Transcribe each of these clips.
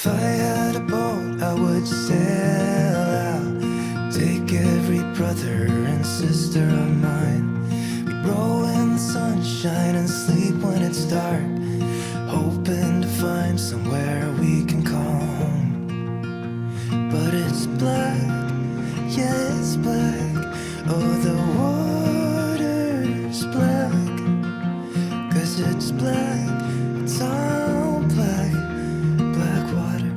If I had a boat, I would sail out, take every brother and sister of mine. We'd roll in the sunshine and sleep when it's dark, hoping to find somewhere we can call home. But it's black, yeah, it's black. Oh, the water's black, 'cause it's black, it's all black, black water.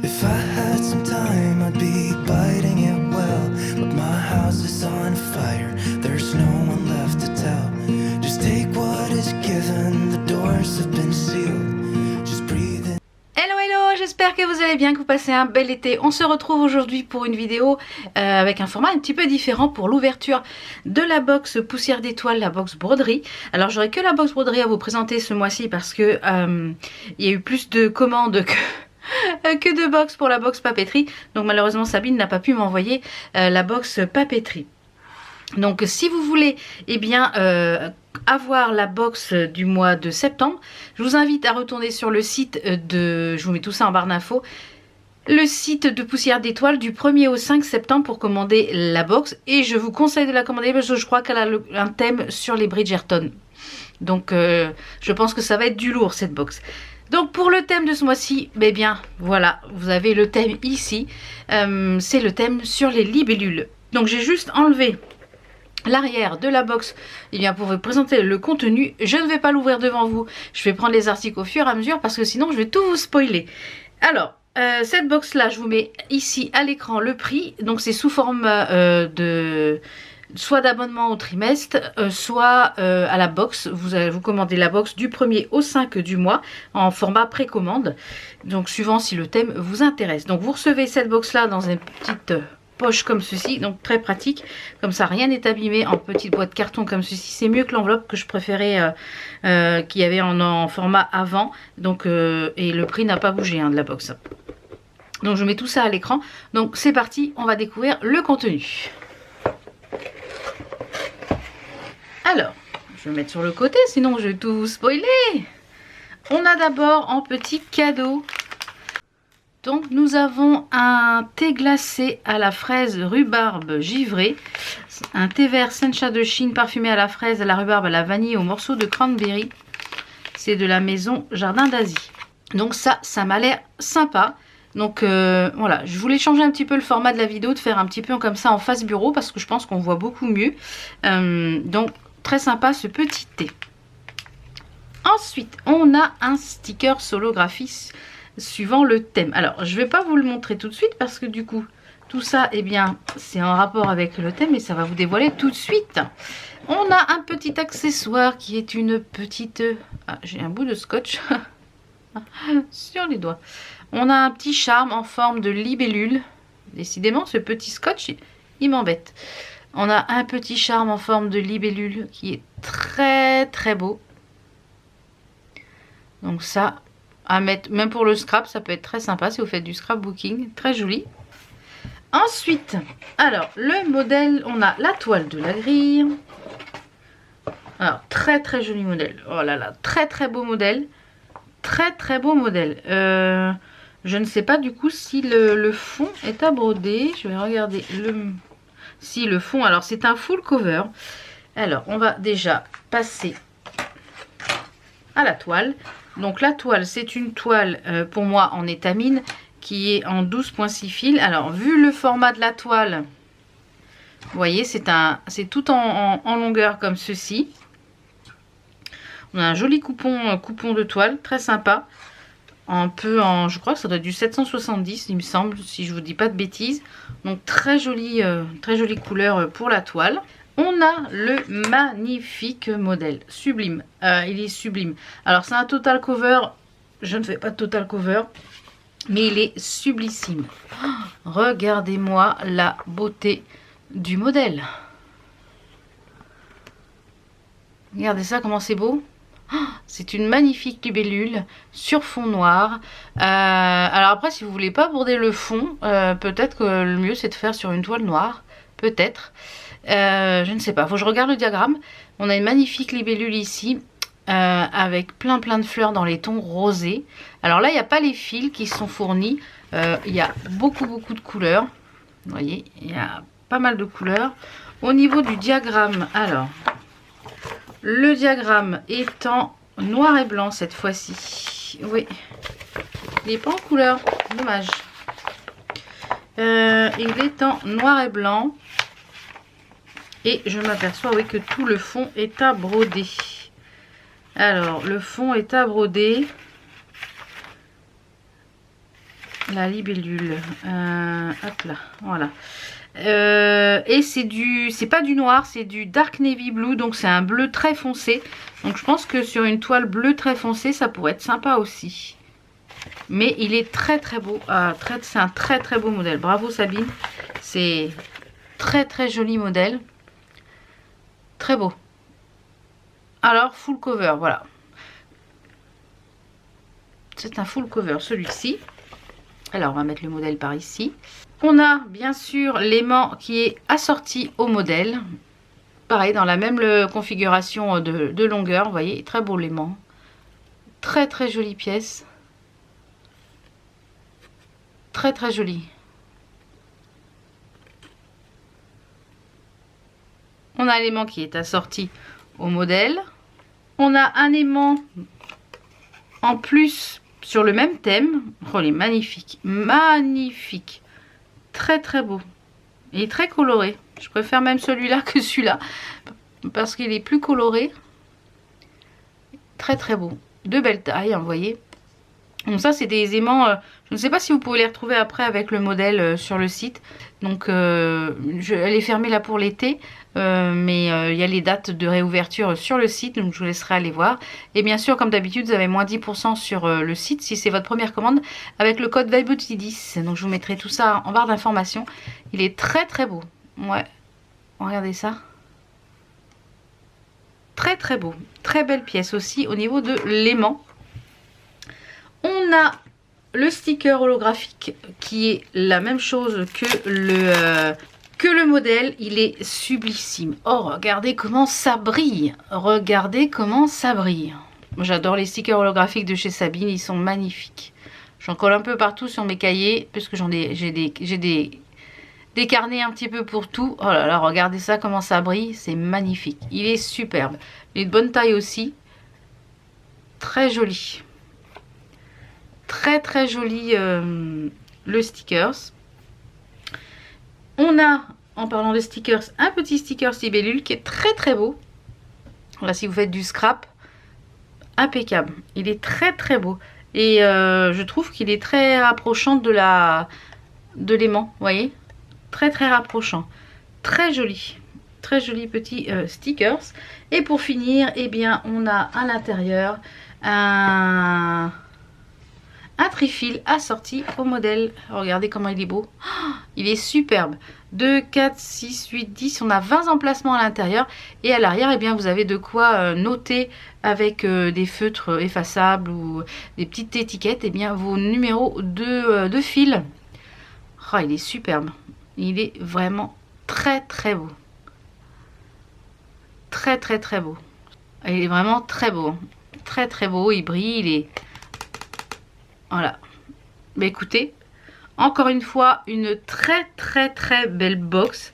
If I had some time, I'd be biting it well, but my house is on fire, there's no one left to tell. Just take what is given, the doors have been sealed, just breathe in. Hello hello, j'espère que vous allez bien, que vous passez un bel été. On se retrouve aujourd'hui pour une vidéo avec un format un petit peu différent pour l'ouverture de la box poussière d'étoiles, la box broderie. Alors j'aurai que la box broderie à vous présenter ce mois-ci parce que il y a eu plus de commandes que de box pour la box papeterie. Donc malheureusement Sabine n'a pas pu m'envoyer la box papeterie. Donc si vous voulez avoir la box du mois de septembre, je vous invite à retourner sur le site de, je vous mets tout ça en barre d'infos, le site de poussière d'étoiles du 1er au 5 septembre pour commander la box. Et je vous conseille de la commander parce que je crois qu'elle a un thème sur les Bridgerton. Donc je pense que ça va être du lourd cette box. Donc pour le thème de ce mois-ci, voilà, vous avez le thème ici. C'est le thème sur les libellules. Donc j'ai juste enlevé l'arrière de la box pour vous présenter le contenu. Je ne vais pas l'ouvrir devant vous, je vais prendre les articles au fur et à mesure parce que sinon je vais tout vous spoiler. Alors cette box là, je vous mets ici à l'écran le prix. Donc c'est sous forme soit d'abonnement au trimestre, soit à la box. Vous commandez la box du 1er au 5 du mois en format précommande, donc suivant si le thème vous intéresse. Donc vous recevez cette box là dans une petite poche comme ceci, donc très pratique, comme ça rien n'est abîmé, en petite boîte carton comme ceci. C'est mieux que l'enveloppe que je préférais qu'il y avait en format avant, donc et le prix n'a pas bougé de la box. Donc je mets tout ça à l'écran. Donc c'est parti, on va découvrir le contenu. Alors je vais mettre sur le côté, sinon je vais tout vous spoiler. On a d'abord en petit cadeau, donc nous avons un thé glacé à la fraise rhubarbe givrée, un thé vert sencha de Chine parfumé à la fraise, à la rhubarbe, à la vanille, au morceau de cranberry. C'est de la maison Jardin d'Asie. Donc ça m'a l'air sympa. Donc voilà, je voulais changer un petit peu le format de la vidéo, de faire un petit peu comme ça en face bureau parce que je pense qu'on voit beaucoup mieux. Donc très sympa ce petit thé. Ensuite, on a un sticker solographie suivant le thème. Alors je vais pas vous le montrer tout de suite parce que du coup tout ça c'est en rapport avec le thème et ça va vous dévoiler tout de suite. On a un petit accessoire qui est une petite j'ai un bout de scotch sur les doigts. On a un petit charme en forme de libellule. Décidément ce petit scotch il m'embête. On a un petit charme en forme de libellule qui est très très beau. Donc ça à mettre, même pour le scrap, ça peut être très sympa si vous faites du scrapbooking, très joli. Ensuite, alors le modèle, on a la toile de la grille. Alors très très joli modèle, oh là là, très très beau modèle, très très beau modèle. Je ne sais pas du coup si le fond est à broder, je vais regarder si le fond, alors c'est un full cover. Alors on va déjà passer à la toile. Donc la toile, c'est une toile pour moi en étamine qui est en 12,6 fils. Alors vu le format de la toile, vous voyez c'est tout en longueur comme ceci. On a un joli coupon de toile, très sympa. Je crois que ça doit être du 770 il me semble, si je vous dis pas de bêtises. Donc très jolie couleur pour la toile. On a le magnifique modèle, sublime, il est sublime. Alors c'est un total cover, je ne fais pas de total cover, mais il est sublissime. Oh, regardez-moi la beauté du modèle. Regardez ça, comment c'est beau. Oh, c'est une magnifique libellule sur fond noir. Alors après, si vous voulez pas border le fond, peut-être que le mieux c'est de faire sur une toile noire, peut-être. Je ne sais pas, faut que je regarde le diagramme. On a une magnifique libellule ici avec plein de fleurs dans les tons rosés. Alors là, il n'y a pas les fils qui sont fournis. Il y a beaucoup de couleurs. Vous voyez, il y a pas mal de couleurs. Au niveau du diagramme, alors, le diagramme est en noir et blanc cette fois-ci. Oui, il n'est pas en couleur, dommage. Il est en noir et blanc. Et je m'aperçois, oui, que tout le fond est à broder. Alors, le fond est à broder. La libellule. Hop là, voilà. Et c'est pas du noir, c'est du dark navy blue, donc c'est un bleu très foncé. Donc je pense que sur une toile bleue très foncée, ça pourrait être sympa aussi. Mais il est très beau. C'est un très beau modèle. Bravo Sabine. C'est très joli modèle. Très beau. Alors, full cover, voilà. C'est un full cover, celui-ci. Alors, on va mettre le modèle par ici. On a, bien sûr, l'aimant qui est assorti au modèle. Pareil, dans la même configuration de longueur. Vous voyez, très beau l'aimant. Très jolie pièce. Très jolie. On a l'aimant qui est assorti au modèle. On a un aimant en plus sur le même thème. Oh, il est magnifique. Magnifique. Très beau. Il est très coloré. Je préfère même celui-là que celui-là. Parce qu'il est plus coloré. Très beau. De belle taille, hein, vous voyez. Donc ça, c'est des aimants... je ne sais pas si vous pouvez les retrouver après avec le modèle sur le site. Donc, elle est fermée là pour l'été. Mais il y a les dates de réouverture sur le site. Donc, je vous laisserai aller voir. Et bien sûr, comme d'habitude, vous avez moins 10% sur le site si c'est votre première commande. Avec le code VIBEAUTY10. Donc, je vous mettrai tout ça en barre d'informations. Il est très beau. Ouais. Regardez ça. Très beau. Très belle pièce aussi au niveau de l'aimant. On a le sticker holographique qui est la même chose que le modèle. Il est sublissime. Oh, regardez comment ça brille. Regardez comment ça brille. J'adore les stickers holographiques de chez Sabine. Ils sont magnifiques. J'en colle un peu partout sur mes cahiers puisque j'ai des carnets un petit peu pour tout. Oh là là, regardez ça comment ça brille. C'est magnifique. Il est superbe. Il est de bonne taille aussi. Très joli. Très joli le stickers. On a, en parlant de stickers, un petit sticker libellule qui est très beau. Voilà, si vous faites du scrap, impeccable. Il est très beau. Et je trouve qu'il est très rapprochant de l'aimant, vous voyez. Très rapprochant. Très joli. Très joli petit stickers. Et pour finir, eh bien, on a à l'intérieur un trifil assorti au modèle. Regardez comment il est beau. Oh, il est superbe. 2, 4, 6, 8, 10. On a 20 emplacements à l'intérieur. Et à l'arrière, eh bien, vous avez de quoi noter avec des feutres effaçables ou des petites étiquettes, eh bien, vos numéros de fil. Oh, il est superbe. Il est vraiment très beau. Très beau. Il est vraiment très beau. Très beau. Il brille. Il est... Voilà. Mais écoutez, encore une fois, une très belle box.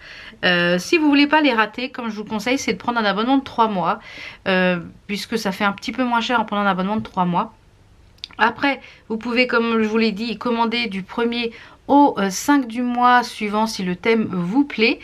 Si vous voulez pas les rater, comme je vous conseille, c'est de prendre un abonnement de 3 mois. Puisque ça fait un petit peu moins cher en prenant un abonnement de 3 mois. Après, vous pouvez, comme je vous l'ai dit, commander du 1er au 5 du mois, suivant si le thème vous plaît.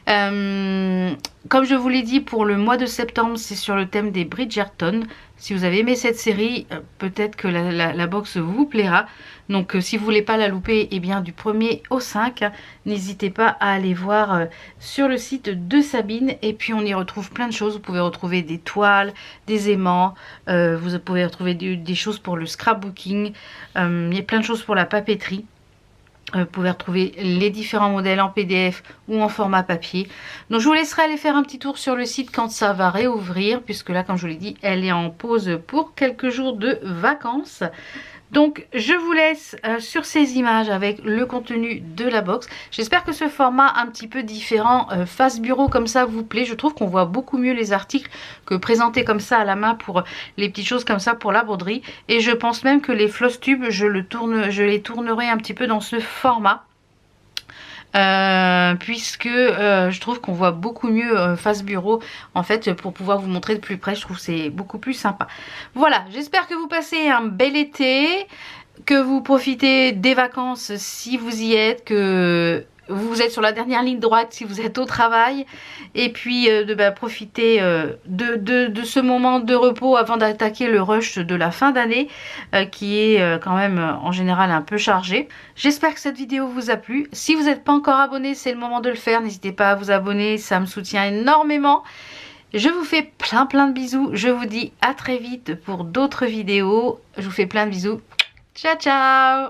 Comme je vous l'ai dit, pour le mois de septembre, c'est sur le thème des Bridgerton. Si vous avez aimé cette série, peut-être que la box vous plaira. Donc si vous voulez pas la louper, eh bien du 1er au 5, n'hésitez pas à aller voir sur le site de Sabine. Et puis on y retrouve plein de choses. Vous pouvez retrouver des toiles, des aimants, vous pouvez retrouver des choses pour le scrapbooking. Il y a plein de choses pour la papeterie. Vous pouvez retrouver les différents modèles en PDF ou en format papier. Donc je vous laisserai aller faire un petit tour sur le site quand ça va réouvrir. Puisque là, comme je vous l'ai dit, elle est en pause pour quelques jours de vacances. Donc je vous laisse sur ces images avec le contenu de la box. J'espère que ce format un petit peu différent face bureau comme ça vous plaît. Je trouve qu'on voit beaucoup mieux les articles que présentés comme ça à la main pour les petites choses comme ça pour la broderie. Et je pense même que les floss tubes, je les tournerai un petit peu dans ce format. Puisque je trouve qu'on voit beaucoup mieux face bureau en fait pour pouvoir vous montrer de plus près. Je trouve que c'est beaucoup plus sympa. Voilà, j'espère que vous passez un bel été, que vous profitez des vacances si vous y êtes, que vous êtes sur la dernière ligne droite si vous êtes au travail, et puis de profiter de ce moment de repos avant d'attaquer le rush de la fin d'année qui est quand même en général un peu chargé. J'espère que cette vidéo vous a plu. Si vous n'êtes pas encore abonné, c'est le moment de le faire. N'hésitez pas à vous abonner, ça me soutient énormément. Je vous fais plein de bisous. Je vous dis à très vite pour d'autres vidéos. Je vous fais plein de bisous. Ciao ciao.